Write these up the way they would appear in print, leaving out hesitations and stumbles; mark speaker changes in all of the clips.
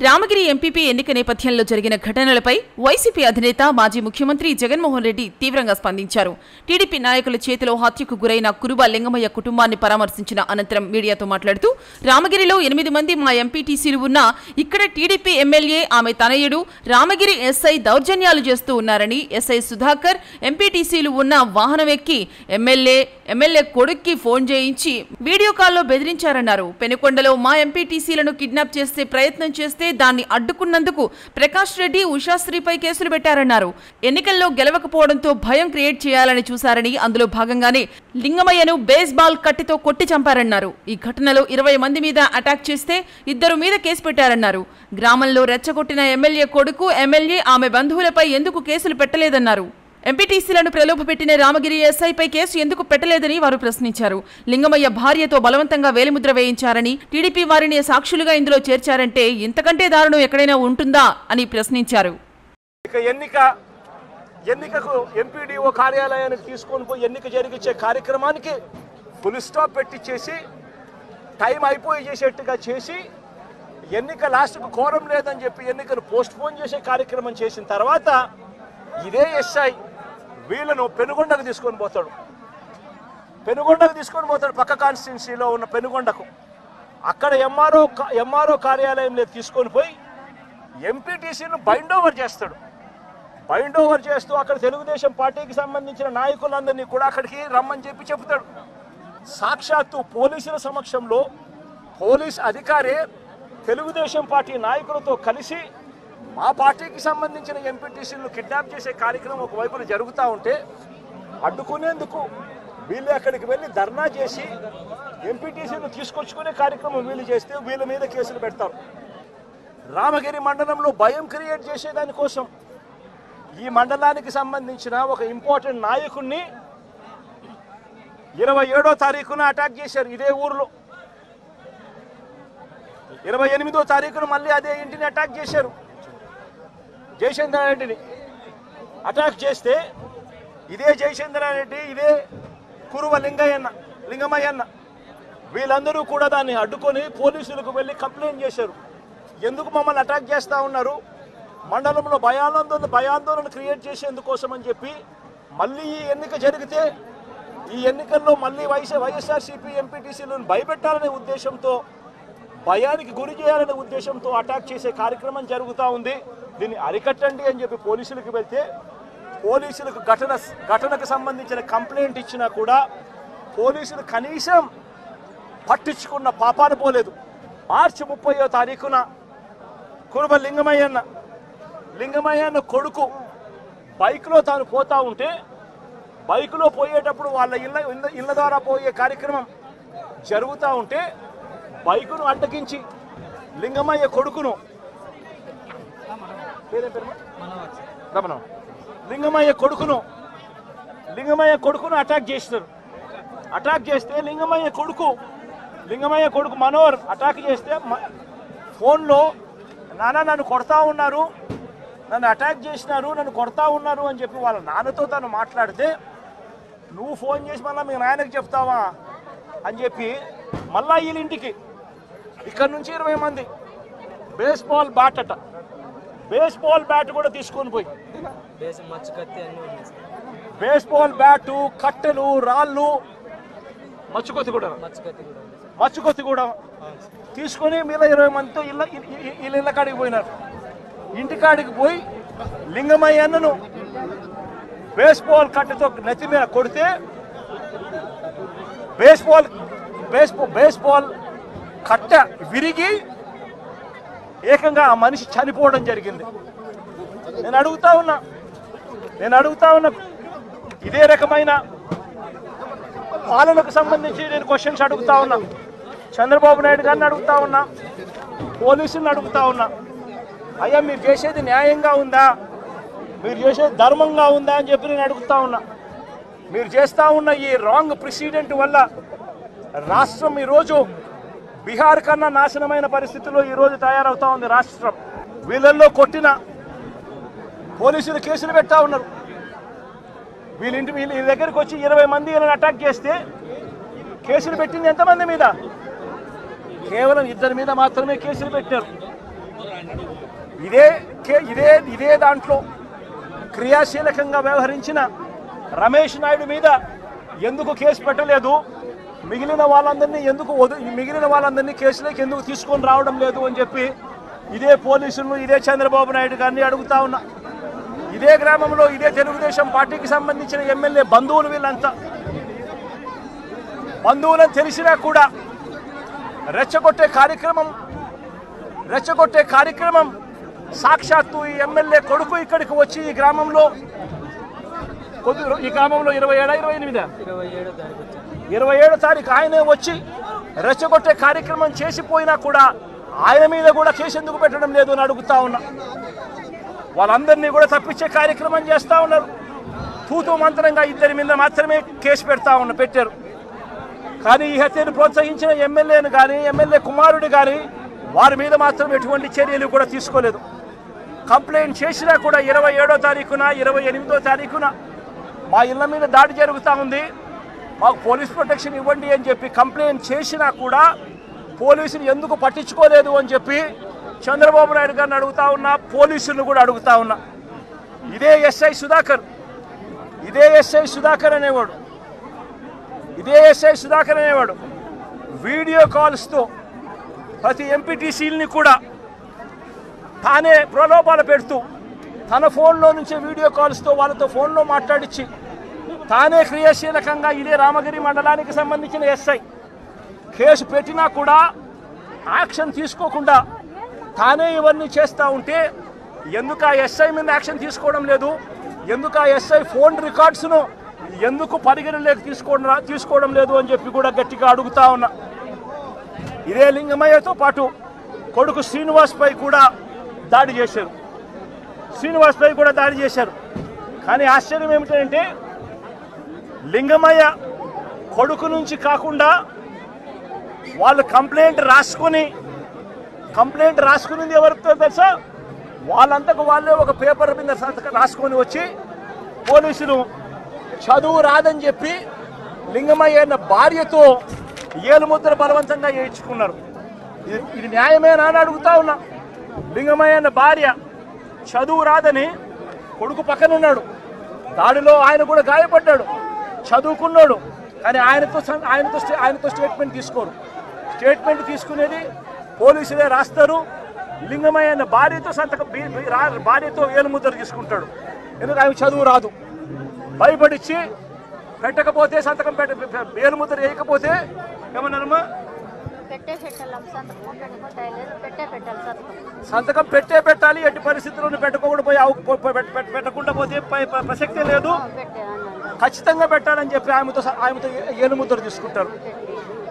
Speaker 1: Ramagiri MPP ఎన్నిక నేపథ్యంలో జరిగిన ఘటనలపై వైసీపీ అధినేత మాజీ ముఖ్యమంత్రి జగన్మోహన్ రెడ్డి తీవ్రంగా స్పందించారు. టీడీపీ నాయకుల చేతిలో హత్యకు గురైన కురుబ లింగమయ్య కుటుంబాన్ని పరామర్శించిన అనంతరం మీడియాతో మాట్లాడుతూ రామగిరిలో 8 మంది మా ఎంపీటీసీలు ఉన్నా ఇక్కడ టీడీపీ ఎమ్మెల్యే ఆమె తనయుడు రామగిరి ఎస్ఐ దౌర్జన్యాలు చేస్తూ ఉన్నారని, ఎస్ఐ సుధాకర్ ఎంపీటీసీలు ఉన్న వాహనం ఎక్కి ఎమ్మెల్యే కొడుక్కి ఫోన్ చేయించి వీడియో కాల్లో బెదిరించారన్నారు. పెనుకొండలో మా ఎంపీటీసీలను కిడ్నాప్ చేసే ప్రయత్నం చేస్తే దాన్ని అడ్డుకున్నందుకు ప్రకాష్ రెడ్డి, ఉషాశ్రీపై కేసులు పెట్టారన్నారు. ఎన్నికల్లో గెలవకపోవడంతో భయం క్రియేట్ చేయాలని చూశారని, అందులో భాగంగానే లింగమయ్యను బేస్బాల్ కట్టితో కొట్టి చంపారన్నారు. ఈ ఘటనలో 20 మంది మీద అటాక్ చేస్తే 2 మీద కేసు పెట్టారన్నారు. గ్రామంలో రెచ్చగొట్టిన ఎమ్మెల్యే కొడుకు, ఎమ్మెల్యే ఆమె బంధువులపై ఎందుకు కేసులు పెట్టలేదన్నారు. ఎంపీటీసీలను ప్రలోభపెట్టిన రామగిరి ఎస్ఐపై కేసు ఎందుకు పెట్టలేదని వారు ప్రశ్నించారు. లింగమయ్య భార్యతో బలవంతంగా వేలిముద్ర వేయించారని, టీడీపీ వారిని సాక్షులుగా ఇందులో చేర్చారంటే ఇంతకంటే దారుణం ఎక్కడైనా ఉంటుందా అని ప్రశ్నించారు.
Speaker 2: ఎన్నికకు ఎంపీడీఓ కార్యాలయానికి తీసుకొని పోయి ఎన్నిక జరిగించే కార్యక్రమానికి ఫుల్ స్టాప్ పెట్టించేసి టైం అయిపోయి చేసేట్టుగా చేసి ఎన్నిక లాస్ట్కు కోరం లేదని చెప్పి ఎన్నికను పోస్ట్ పోన్ చేసే కార్యక్రమం చేసిన తర్వాత ఇదే ఎస్ఐ వీళ్ళను పెనుగొండకు తీసుకొని పోతాడు. పక్క కాన్స్టిట్యున్సీలో ఉన్న పెనుగొండకు. అక్కడ ఎంఆర్ఓ కార్యాలయంలో తీసుకొని పోయి ఎంపీటీసీను బైండ్ ఓవర్ చేస్తూ అక్కడ తెలుగుదేశం పార్టీకి సంబంధించిన నాయకులందరినీ కూడా అక్కడికి రమ్మని చెప్పి చెబుతాడు. సాక్షాత్తు పోలీసుల సమక్షంలో పోలీస్ అధికారి తెలుగుదేశం పార్టీ నాయకులతో కలిసి మా పార్టీకి సంబంధించిన ఎంపీటీసీలను కిడ్నాప్ చేసే కార్యక్రమం ఒకవైపున జరుగుతూ ఉంటే అడ్డుకునేందుకు వీళ్ళు అక్కడికి వెళ్ళి ధర్నా చేసి ఎంపీటీసీలను తీసుకొచ్చుకునే కార్యక్రమం వీళ్ళు చేస్తే వీళ్ళ మీద కేసులు పెడతారు. రామగిరి మండలంలో భయం క్రియేట్ చేసేదానికోసం ఈ మండలానికి సంబంధించిన ఒక ఇంపార్టెంట్ నాయకుడిని 27వ తారీఖున అటాక్ చేశారు ఇదే ఊర్లో. 28వ తారీఖున మళ్ళీ అదే ఇంటిని అటాక్ చేశారు. జయచంద్రారెడ్డిని అటాక్ చేస్తే ఇదే జయచంద్రారెడ్డి, ఇదే కురువ లింగమయ్యన్న వీళ్ళందరూ కూడా దాన్ని అడ్డుకొని పోలీసులకు వెళ్ళి కంప్లైంట్ చేశారు. ఎందుకు మమ్మల్ని అటాక్ చేస్తూ ఉన్నారు, మండలంలో భయాందోళన క్రియేట్ చేసేందుకోసం అని చెప్పి మళ్ళీ ఈ ఎన్నిక జరిగితే ఈ ఎన్నికల్లో మళ్ళీ వైఎస్ఆర్సీపీ ఎంపీటీసీలను భయపెట్టాలనే ఉద్దేశంతో, భయానికి గురి చేయాలనే ఉద్దేశంతో అటాక్ చేసే కార్యక్రమం జరుగుతూ ఉంది. దీన్ని అరికట్టండి అని చెప్పి పోలీసులకు వెళ్తే పోలీసులకు ఘటనకు సంబంధించిన కంప్లైంట్ ఇచ్చినా కూడా పోలీసులు కనీసం పట్టించుకున్న పాపాన పోలేదు. మార్చి 30వ తారీఖున కురుబ లింగమయ్యన్న కొడుకు బైక్లో తాను పోతా ఉంటే బైక్లో పోయేటప్పుడు వాళ్ళ ఇళ్ళ ద్వారా పోయే కార్యక్రమం జరుగుతూ ఉంటే బైకును అడ్డగించి లింగమయ్య కొడుకును అటాక్ చేస్తారు. అటాక్ చేస్తే లింగమయ్య కొడుకు మనోహర్ అటాక్ చేస్తే ఫోన్లో నాన్న నన్ను కొడతా ఉన్నారు, నన్ను అటాక్ చేసినారు, నన్ను కొడతా ఉన్నారు అని చెప్పి వాళ్ళ నాన్నతో తను మాట్లాడితే నువ్వు ఫోన్ చేసి మళ్ళీ మీ నాయనకి చెప్తావా అని చెప్పి మళ్ళా వీళ్ళింటికి ఇక్కడ నుంచి 20 మంది బేస్బాల్ బ్యాట్ కూడా తీసుకొని పోయి బేస్బాల్ బ్యాటు, కట్టెలు, రాళ్ళు, మచ్చుకొత్తి కూడా తీసుకొని మీద 20 మందితో ఇళ్ళ కాడికి పోయినారు. ఇంటికాడికి పోయి లింగమయ్యన్నను బేస్బాల్ కట్టెతో నెత్తి మీద కొడితే బేస్బాల్ కట్ట విరిగి ఏకంగా ఆ మనిషి చనిపోవడం జరిగింది. నేను అడుగుతా ఉన్నా ఇదే రకమైన పాలనకు సంబంధించి నేను క్వశ్చన్స్ అడుగుతా ఉన్నా. చంద్రబాబు నాయుడు గారిని అడుగుతా ఉన్నా, పోలీసులను అడుగుతా ఉన్నా, అయ్యా మీరు చేసేది న్యాయంగా ఉందా, మీరు చేసేది ధర్మంగా ఉందా అని చెప్పి నేను అడుగుతా ఉన్నా. మీరు చేస్తూ ఉన్న ఈ రాంగ్ ప్రెసిడెంట్ వల్ల రాష్ట్రం ఈరోజు బీహార్ కన్నా నాశనమైన పరిస్థితుల్లో ఈరోజు తయారవుతా ఉంది రాష్ట్రం. వీళ్ళల్లో కొట్టిన పోలీసులు కేసులు పెడతా ఉన్నారు. వీళ్ళ దగ్గరికి వచ్చి 20 మంది వీళ్ళని అటాక్ చేస్తే కేసులు పెట్టింది ఎంతమంది మీద? కేవలం 2 మీద మాత్రమే కేసులు పెట్టారు. ఇదే దాంట్లో క్రియాశీలకంగా వ్యవహరించిన రమేష్ నాయుడు మీద ఎందుకు కేసు పెట్టలేదు, మిగిలిన వాళ్ళందరినీ కేసులోకి ఎందుకు తీసుకొని రావడం లేదు అని చెప్పి ఇదే పోలీసులు ఇదే చంద్రబాబు నాయుడు గారిని అడుగుతా ఉన్నా. ఇదే గ్రామంలో ఇదే తెలుగుదేశం పార్టీకి సంబంధించిన ఎమ్మెల్యే బంధువులు, వీళ్ళంతా బంధువులను తెలిసినా కూడా రెచ్చగొట్టే కార్యక్రమం సాక్షాత్తు ఈ ఎమ్మెల్యే కొడుకు ఇక్కడికి వచ్చి ఈ గ్రామంలో 27 తారీఖు ఆయనే వచ్చి రెచ్చగొట్టే కార్యక్రమం చేసిపోయినా కూడా ఆయన మీద కూడా కేసు ఎందుకు పెట్టడం లేదు అని అడుగుతా ఉన్నా. వాళ్ళందరినీ కూడా తప్పించే కార్యక్రమం చేస్తూ ఉన్నారు. తూతూ మంత్రంగా 2 మీద మాత్రమే కేసు పెట్టారు. కానీ ఈ హత్యను ప్రోత్సహించిన ఎమ్మెల్యేను కానీ ఎమ్మెల్యే కుమారుడు కానీ వారి మీద మాత్రం ఎటువంటి చర్యలు కూడా తీసుకోలేదు. కంప్లైంట్ చేసినా కూడా 27వ తారీఖున 28వ తారీఖున మా ఇళ్ల మీద దాడి జరుగుతూ ఉంది, మాకు పోలీస్ ప్రొటెక్షన్ ఇవ్వండి అని చెప్పి కంప్లైంట్ చేసినా కూడా పోలీసులు ఎందుకు పట్టించుకోలేదు అని చెప్పి చంద్రబాబు నాయుడు గారిని అడుగుతా ఉన్నా, పోలీసులను కూడా అడుగుతా ఉన్నా. ఇదే ఎస్ఐ సుధాకర్ అనేవాడు వీడియో కాల్స్తో ప్రతి ఎంపీటీసీలని కూడా తానే ప్రలోభాలు పెడుతూ తన ఫోన్లో నుంచే వీడియో కాల్స్తో వాళ్ళతో ఫోన్లో మాట్లాడించి తానే క్రియాశీలకంగా ఇదే రామగిరి మండలానికి సంబంధించిన ఎస్ఐ కేసు పెట్టినా కూడా యాక్షన్ తీసుకోకుండా తానే ఇవన్నీ చేస్తూ ఉంటే ఎందుకు ఆ ఎస్ఐ మీద యాక్షన్ తీసుకోవడం లేదు, ఎందుకు ఆ ఎస్ఐ ఫోన్ రికార్డ్స్ను ఎందుకు పరిగణలోకి తీసుకోవడం లేదు అని చెప్పి కూడా గట్టిగా అడుగుతా ఉన్నా. ఇదే లింగమయ్యతో పాటు కొడుకు శ్రీనివాస్పై కూడా దాడి చేశారు. కానీ ఆశ్చర్యం ఏమిటంటే లింగమయ్య కొడుకు నుంచి కాకుండా వాళ్ళు కంప్లైంట్ రాసుకునింది ఎవరితో తెలుసా? వాళ్ళంతకు వాళ్ళే ఒక పేపర్ మీద రాసుకొని వచ్చి పోలీసులు చదువు రాదని చెప్పి లింగమయ్య అన్న భార్యతో ఏలుముద్ర బలవంతంగా చేయించుకున్నారు. ఇది న్యాయమేనా అని అడుగుతా ఉన్నా. లింగమయ్య అన్న భార్య చదువు రాదని, కొడుకు పక్కనున్నాడు, దాడిలో ఆయన కూడా గాయపడ్డాడు, చదువుకున్నాడు, కానీ ఆయనతో స్టేట్మెంట్ తీసుకోరు. స్టేట్మెంట్ తీసుకునేది పోలీసులే రాస్తారు. లింగమయ్య అన్న భార్యతో ఏలుముద్ర తీసుకుంటాడు. ఎందుకు ఆయన చదువు రాదు, భయపడిచ్చి పెట్టకపోతే సంతకం ఏలుముద్ర వేయకపోతే ఏమన్నారమ్మా, సంతకం పెట్టాలి. ఎట్టి పరిస్థితుల్లో పెట్టకుండా పోతే ప్రసక్తే లేదు, ఖచ్చితంగా పెట్టాలని చెప్పి ఆమెతో ఏలుముద్ర తీసుకుంటారు.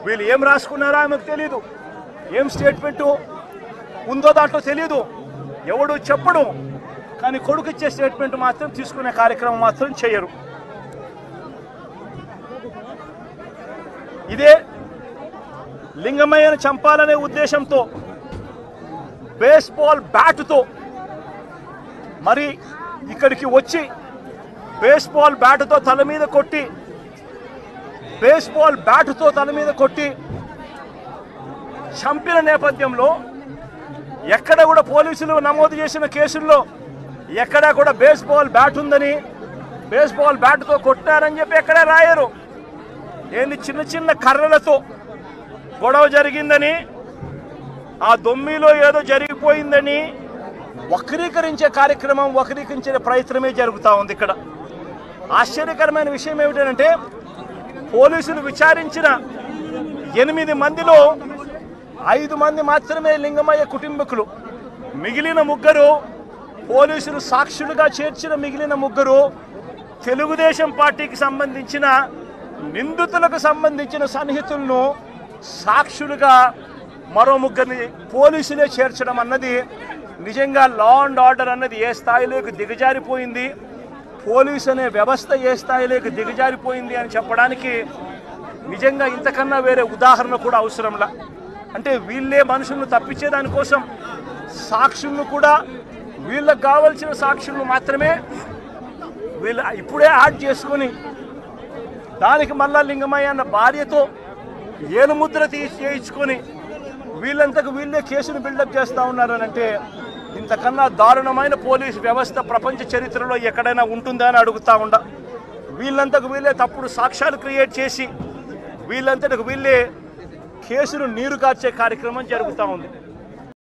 Speaker 2: వీళ్ళు ఏం రాసుకున్నారో ఆమెకు తెలీదు, ఏం స్టేట్మెంట్ ఉందో దాంట్లో తెలీదు, ఎవడు చెప్పడు. కానీ కొడుకు ఇచ్చే స్టేట్మెంట్ మాత్రం తీసుకునే కార్యక్రమం మాత్రం చేయరు. ఇదే లింగమయ్యను చంపాలనే ఉద్దేశంతో బేస్బాల్ బ్యాటుతో మరి ఇక్కడికి వచ్చి బేస్బాల్ బ్యాటుతో తల మీద కొట్టి చంపిన నేపథ్యంలో ఎక్కడ కూడా పోలీసులు నమోదు చేసిన కేసుల్లో ఎక్కడా కూడా బేస్బాల్ బ్యాట్ ఉందని, బేస్బాల్ బ్యాట్తో కొట్టారని చెప్పి ఎక్కడా రాయరు. ఏంది చిన్న కర్రలతో గొడవ జరిగిందని, ఆ దొమ్మిలో ఏదో జరిగిపోయిందని వక్రీకరించే ప్రయత్నమే జరుగుతూ ఉంది. ఇక్కడ ఆశ్చర్యకరమైన విషయం ఏమిటంటే పోలీసులు విచారించిన 8 మందిలో 5 మంది మాత్రమే లింగమయ్య కుటుంబీకులు. మిగిలిన 3 పోలీసులు సాక్షులుగా చేర్చిన మిగిలిన 3 తెలుగుదేశం పార్టీకి సంబంధించిన నిందితులకు సంబంధించిన సన్నిహితులను సాక్షులుగా మరో 3 పోలీసులే చేర్చడం అన్నది నిజంగా లా అండ్ ఆర్డర్ అన్నది ఏ స్థాయిలోకి దిగజారిపోయింది, పోలీసు అనే వ్యవస్థ ఏ స్థాయిలోకి దిగజారిపోయింది అని చెప్పడానికి నిజంగా ఇంతకన్నా వేరే ఉదాహరణ కూడా అవసరంలా. అంటే వీళ్ళే మనుషులను తప్పించేదానికోసం సాక్షులను కూడా వీళ్ళకు కావలసిన సాక్షులను మాత్రమే వీళ్ళు ఇప్పుడే యాడ్ చేసుకొని దానికి మళ్ళా లింగమయ్య అన్న భార్యతో ఏలుముద్ర చేయించుకొని వీళ్ళంతకు వీళ్ళే కేసును బిల్డప్ చేస్తూ ఉన్నారనంటే ఇంతకన్నా దారుణమైన పోలీసు వ్యవస్థ ప్రపంచ చరిత్రలో ఎక్కడైనా ఉంటుందా అని అడుగుతా ఉండ. వీళ్ళంతకు వీళ్ళే తప్పుడు సాక్ష్యాలు క్రియేట్ చేసి వీళ్ళంతకు వీళ్ళే కేసును నీరు కార్చే కార్యక్రమం జరుగుతూ ఉంది.